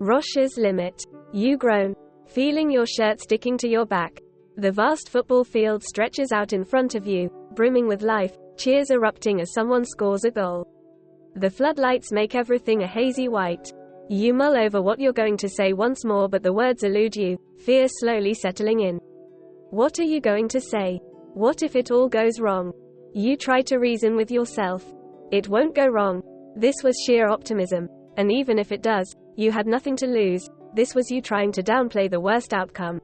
Roche's limit. You groan, feeling your shirt sticking to your back. The vast football field stretches out in front of you, brimming with life, cheers erupting as someone scores a goal. The floodlights make everything a hazy white. You mull over what you're going to say once more, but the words elude you, fear slowly settling in. What are you going to say? What if it all goes wrong? You try to reason with yourself. It won't go wrong. This was sheer optimism. And even if it does, you had nothing to lose. This was you trying to downplay the worst outcome.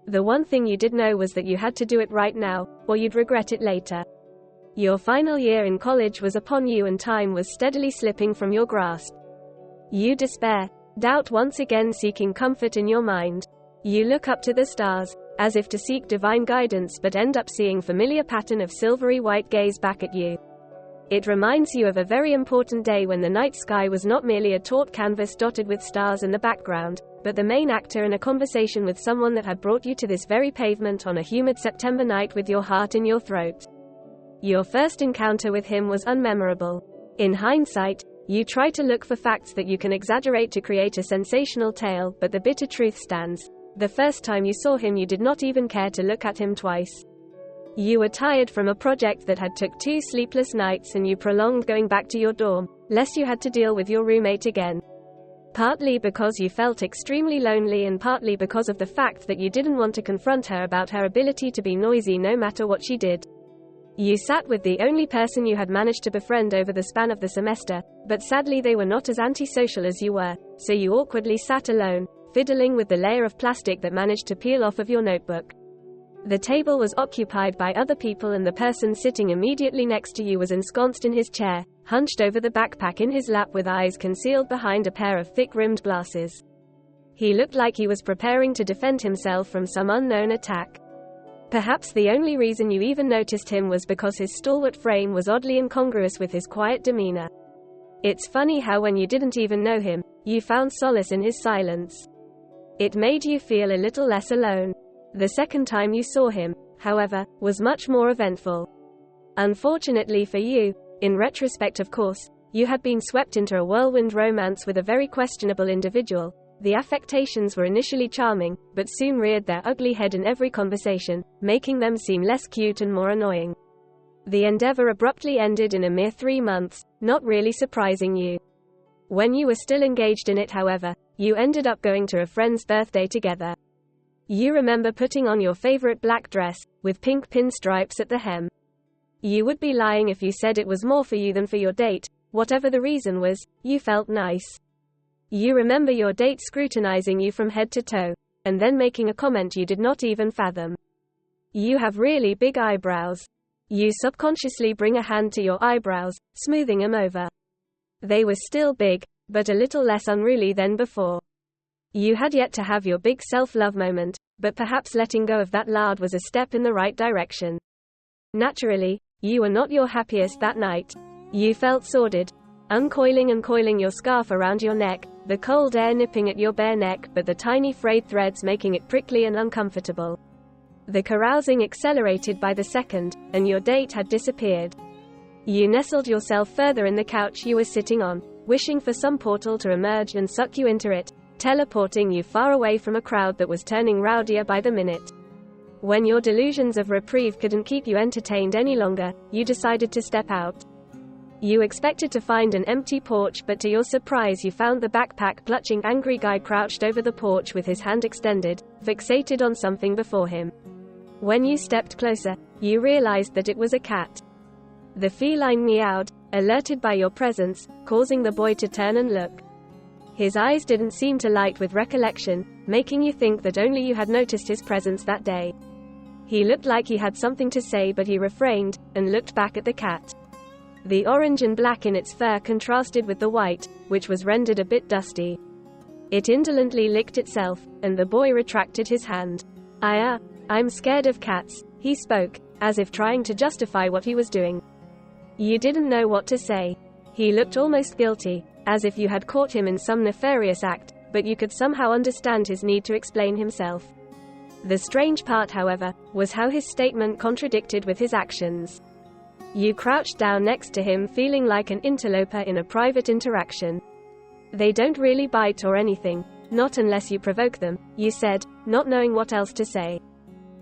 The one thing you did know was that you had to do it right now, or you'd regret it later. Your final year in college was upon you and time was steadily slipping from your grasp. You despair, doubt once again seeking comfort in your mind. You look up to the stars, as if to seek divine guidance, but end up seeing familiar pattern of silvery white gaze back at you. It reminds you of a very important day when the night sky was not merely a taut canvas dotted with stars in the background, but the main actor in a conversation with someone that had brought you to this very pavement on a humid September night with your heart in your throat. Your first encounter with him was unmemorable. In hindsight, you try to look for facts that you can exaggerate to create a sensational tale, but the bitter truth stands. The first time you saw him, you did not even care to look at him twice. You were tired from a project that had took 2 sleepless nights, and you prolonged going back to your dorm, lest you had to deal with your roommate again. Partly because you felt extremely lonely, and partly because of the fact that you didn't want to confront her about her ability to be noisy no matter what she did. You sat with the only person you had managed to befriend over the span of the semester, but sadly they were not as antisocial as you were, so you awkwardly sat alone, fiddling with the layer of plastic that managed to peel off of your notebook. The table was occupied by other people, and the person sitting immediately next to you was ensconced in his chair, hunched over the backpack in his lap with eyes concealed behind a pair of thick-rimmed glasses. He looked like he was preparing to defend himself from some unknown attack. Perhaps the only reason you even noticed him was because his stalwart frame was oddly incongruous with his quiet demeanor. It's funny how when you didn't even know him, you found solace in his silence. It made you feel a little less alone. The second time you saw him, however, was much more eventful. Unfortunately for you, in retrospect of course, you had been swept into a whirlwind romance with a very questionable individual. The affectations were initially charming, but soon reared their ugly head in every conversation, making them seem less cute and more annoying. The endeavor abruptly ended in a mere 3 months, not really surprising you. When you were still engaged in it, however, you ended up going to a friend's birthday together. You remember putting on your favorite black dress, with pink pinstripes at the hem. You would be lying if you said it was more for you than for your date. Whatever the reason was, you felt nice. You remember your date scrutinizing you from head to toe, and then making a comment you did not even fathom. You have really big eyebrows. You subconsciously bring a hand to your eyebrows, smoothing them over. They were still big, but a little less unruly than before. You had yet to have your big self-love moment, but perhaps letting go of that lard was a step in the right direction. Naturally, you were not your happiest that night. You felt sordid, uncoiling and coiling your scarf around your neck, the cold air nipping at your bare neck, but the tiny frayed threads making it prickly and uncomfortable. The carousing accelerated by the second, and your date had disappeared. You nestled yourself further in the couch you were sitting on, wishing for some portal to emerge and suck you into it, teleporting you far away from a crowd that was turning rowdier by the minute. When your delusions of reprieve couldn't keep you entertained any longer, you decided to step out. You expected to find an empty porch, but to your surprise you found the backpack clutching angry guy crouched over the porch with his hand extended, fixated on something before him. When you stepped closer, you realized that it was a cat. The feline meowed, alerted by your presence, causing the boy to turn and look. His eyes didn't seem to light with recollection, making you think that only you had noticed his presence that day. He looked like he had something to say, but he refrained, and looked back at the cat. The orange and black in its fur contrasted with the white, which was rendered a bit dusty. It indolently licked itself, and the boy retracted his hand. I'm scared of cats, he spoke, as if trying to justify what he was doing. You didn't know what to say. He looked almost guilty, as if you had caught him in some nefarious act, but you could somehow understand his need to explain himself. The strange part, however, was how his statement contradicted with his actions. You crouched down next to him, feeling like an interloper in a private interaction. They don't really bite or anything, not unless you provoke them, you said, not knowing what else to say.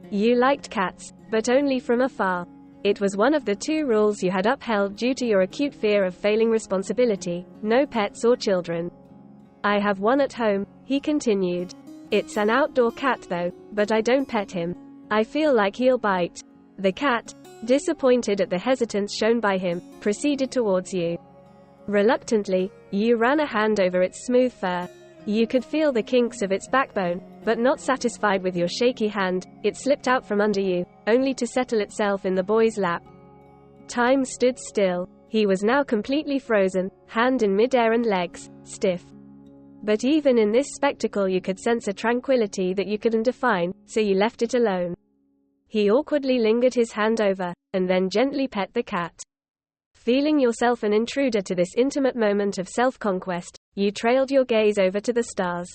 You liked cats, but only from afar. It was one of the 2 rules you had upheld due to your acute fear of failing responsibility: no pets or children. I have one at home, he continued. It's an outdoor cat though, but I don't pet him. I feel like he'll bite. The cat, disappointed at the hesitance shown by him, proceeded towards you. Reluctantly, you ran a hand over its smooth fur. You could feel the kinks of its backbone, but not satisfied with your shaky hand, it slipped out from under you, only to settle itself in the boy's lap. Time stood still. He was now completely frozen, hand in midair and legs stiff. But even in this spectacle you could sense a tranquility that you couldn't define, so you left it alone. He awkwardly lingered his hand over, and then gently pet the cat. Feeling yourself an intruder to this intimate moment of self-conquest, you trailed your gaze over to the stars.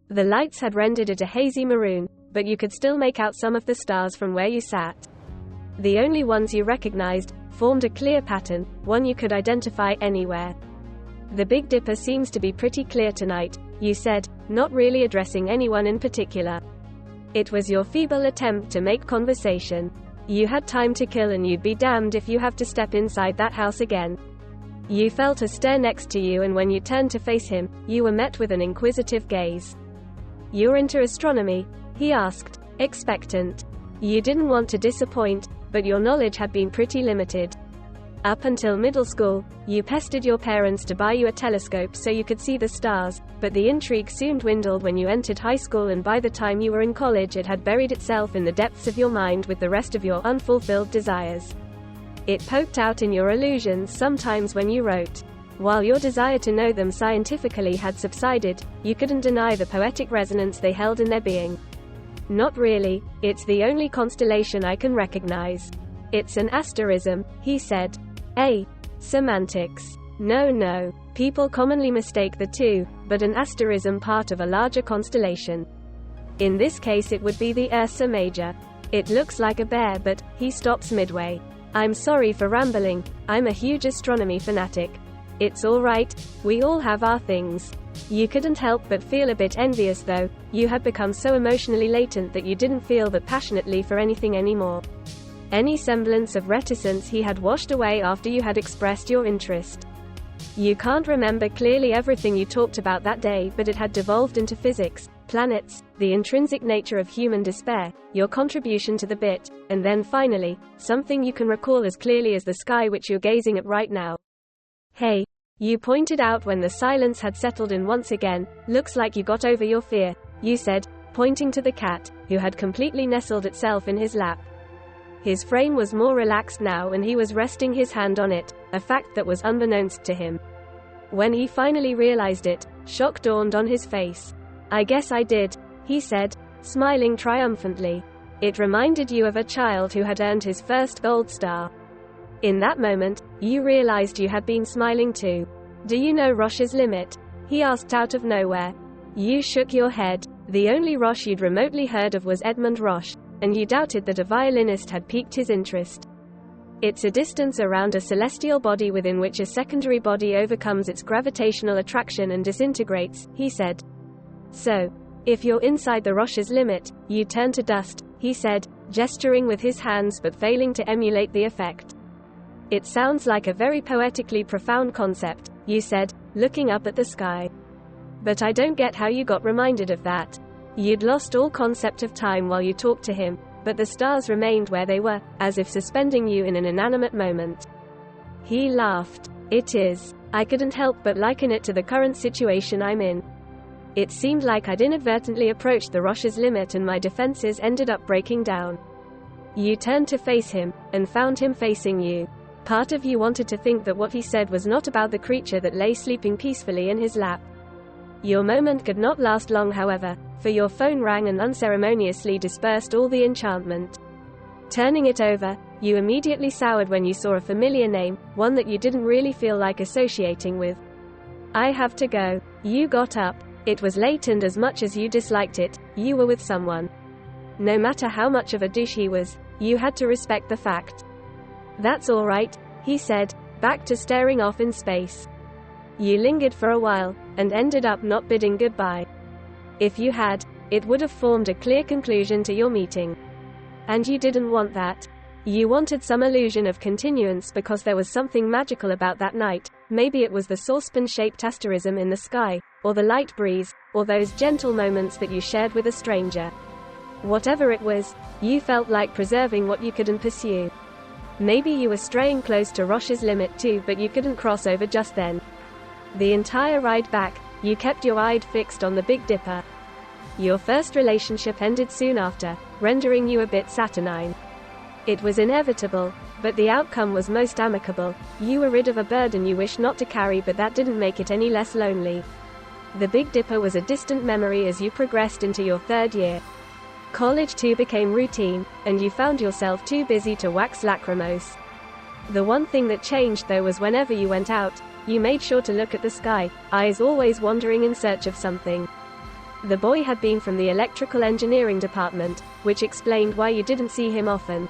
The lights had rendered it a hazy maroon, but you could still make out some of the stars from where you sat. The only ones you recognized formed a clear pattern, one you could identify anywhere. The Big Dipper seems to be pretty clear tonight, you said, not really addressing anyone in particular. It was your feeble attempt to make conversation. You had time to kill and you'd be damned if you have to step inside that house again. You felt a stare next to you, and when you turned to face him, you were met with an inquisitive gaze. "You're into astronomy?" he asked, expectant. You didn't want to disappoint, but your knowledge had been pretty limited. Up until middle school, you pestered your parents to buy you a telescope so you could see the stars, but the intrigue soon dwindled when you entered high school, and by the time you were in college it had buried itself in the depths of your mind with the rest of your unfulfilled desires. It poked out in your illusions sometimes when you wrote. While your desire to know them scientifically had subsided, you couldn't deny the poetic resonance they held in their being. "Not really, it's the only constellation I can recognize. It's an asterism," he said. Semantics. No. People commonly mistake the two, but an asterism part of a larger constellation. In this case it would be the Ursa Major. It looks like a bear, but, he stops midway. "I'm sorry for rambling, I'm a huge astronomy fanatic." "It's alright, we all have our things." You couldn't help but feel a bit envious though. You had become so emotionally latent that you didn't feel that passionately for anything anymore. Any semblance of reticence he had washed away after you had expressed your interest. You can't remember clearly everything you talked about that day, but it had devolved into physics, planets, the intrinsic nature of human despair, your contribution to the bit, and then finally, something you can recall as clearly as the sky which you're gazing at right now. "Hey," you pointed out when the silence had settled in once again, "looks like you got over your fear," you said, pointing to the cat, who had completely nestled itself in his lap. His frame was more relaxed now and he was resting his hand on it, a fact that was unbeknownst to him. When he finally realized it, shock dawned on his face. "I guess I did," he said, smiling triumphantly. It reminded you of a child who had earned his first gold star. In that moment, you realized you had been smiling too. "Do you know Roche's limit?" he asked out of nowhere. You shook your head. The only Roche you'd remotely heard of was Edmund Roche, and you doubted that a violinist had piqued his interest. "It's a distance around a celestial body within which a secondary body overcomes its gravitational attraction and disintegrates," he said. "So, if you're inside the Roche's limit, you turn to dust," he said, gesturing with his hands but failing to emulate the effect. "It sounds like a very poetically profound concept," you said, looking up at the sky. "But I don't get how you got reminded of that." You'd lost all concept of time while you talked to him, but the stars remained where they were, as if suspending you in an inanimate moment. He laughed. "It is. I couldn't help but liken it to the current situation I'm in. It seemed like I'd inadvertently approached the Roche's limit and my defenses ended up breaking down." You turned to face him, and found him facing you. Part of you wanted to think that what he said was not about the creature that lay sleeping peacefully in his lap. Your moment could not last long, however, for your phone rang and unceremoniously dispersed all the enchantment. Turning it over, you immediately soured when you saw a familiar name, one that you didn't really feel like associating with. "I have to go." You got up. It was late, and as much as you disliked it, you were with someone. No matter how much of a douche he was, you had to respect the fact. "That's all right," he said, back to staring off in space. You lingered for a while, and ended up not bidding goodbye. If you had, it would have formed a clear conclusion to your meeting. And you didn't want that. You wanted some illusion of continuance because there was something magical about that night. Maybe it was the saucepan-shaped asterism in the sky, or the light breeze, or those gentle moments that you shared with a stranger. Whatever it was, you felt like preserving what you couldn't pursue. Maybe you were straying close to Roche's limit too, but you couldn't cross over just then. The entire ride back, you kept your eye fixed on the Big Dipper. Your first relationship ended soon after, rendering you a bit saturnine. It was inevitable, but the outcome was most amicable. You were rid of a burden you wished not to carry, but that didn't make it any less lonely. The Big Dipper was a distant memory as you progressed into your third year. College too became routine, and you found yourself too busy to wax lachrymose. The one thing that changed though was whenever you went out, you made sure to look at the sky, eyes always wandering in search of something. The boy had been from the electrical engineering department, which explained why you didn't see him often.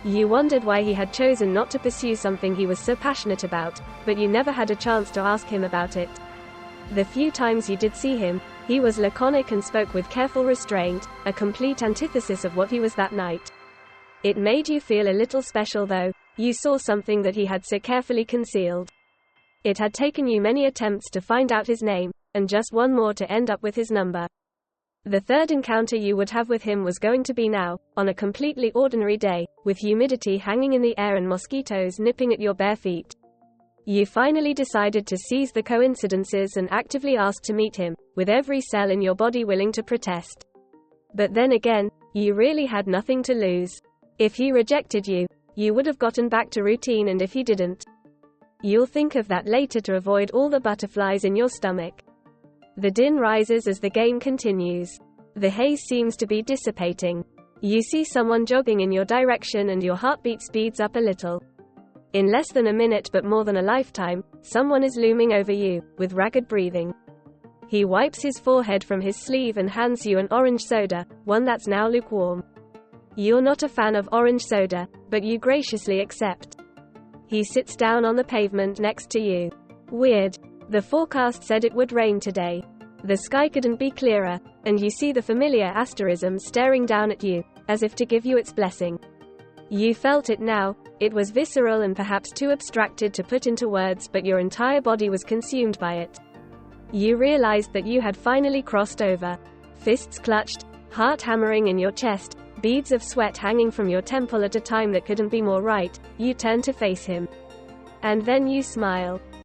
You wondered why he had chosen not to pursue something he was so passionate about, but you never had a chance to ask him about it. The few times you did see him, he was laconic and spoke with careful restraint, a complete antithesis of what he was that night. It made you feel a little special though. You saw something that he had so carefully concealed. It had taken you many attempts to find out his name, and just one more to end up with his number. The third encounter you would have with him was going to be now, on a completely ordinary day, with humidity hanging in the air and mosquitoes nipping at your bare feet. You finally decided to seize the coincidences and actively asked to meet him, with every cell in your body willing to protest. But then again, you really had nothing to lose. If he rejected you, you would have gotten back to routine, and if he didn't, you'll think of that later to avoid all the butterflies in your stomach. The din rises as the game continues. The haze seems to be dissipating. You see someone jogging in your direction and your heartbeat speeds up a little. In less than a minute but more than a lifetime, someone is looming over you, with ragged breathing. He wipes his forehead from his sleeve and hands you an orange soda, one that's now lukewarm. You're not a fan of orange soda, but you graciously accept. He sits down on the pavement next to you. Weird. The forecast said it would rain today. The sky couldn't be clearer, and you see the familiar asterism staring down at you, as if to give you its blessing. You felt it now. It was visceral and perhaps too abstracted to put into words, but your entire body was consumed by it. You realized that you had finally crossed over. Fists clutched, heart hammering in your chest, beads of sweat hanging from your temple at a time that couldn't be more right, you turned to face him. And then you smile.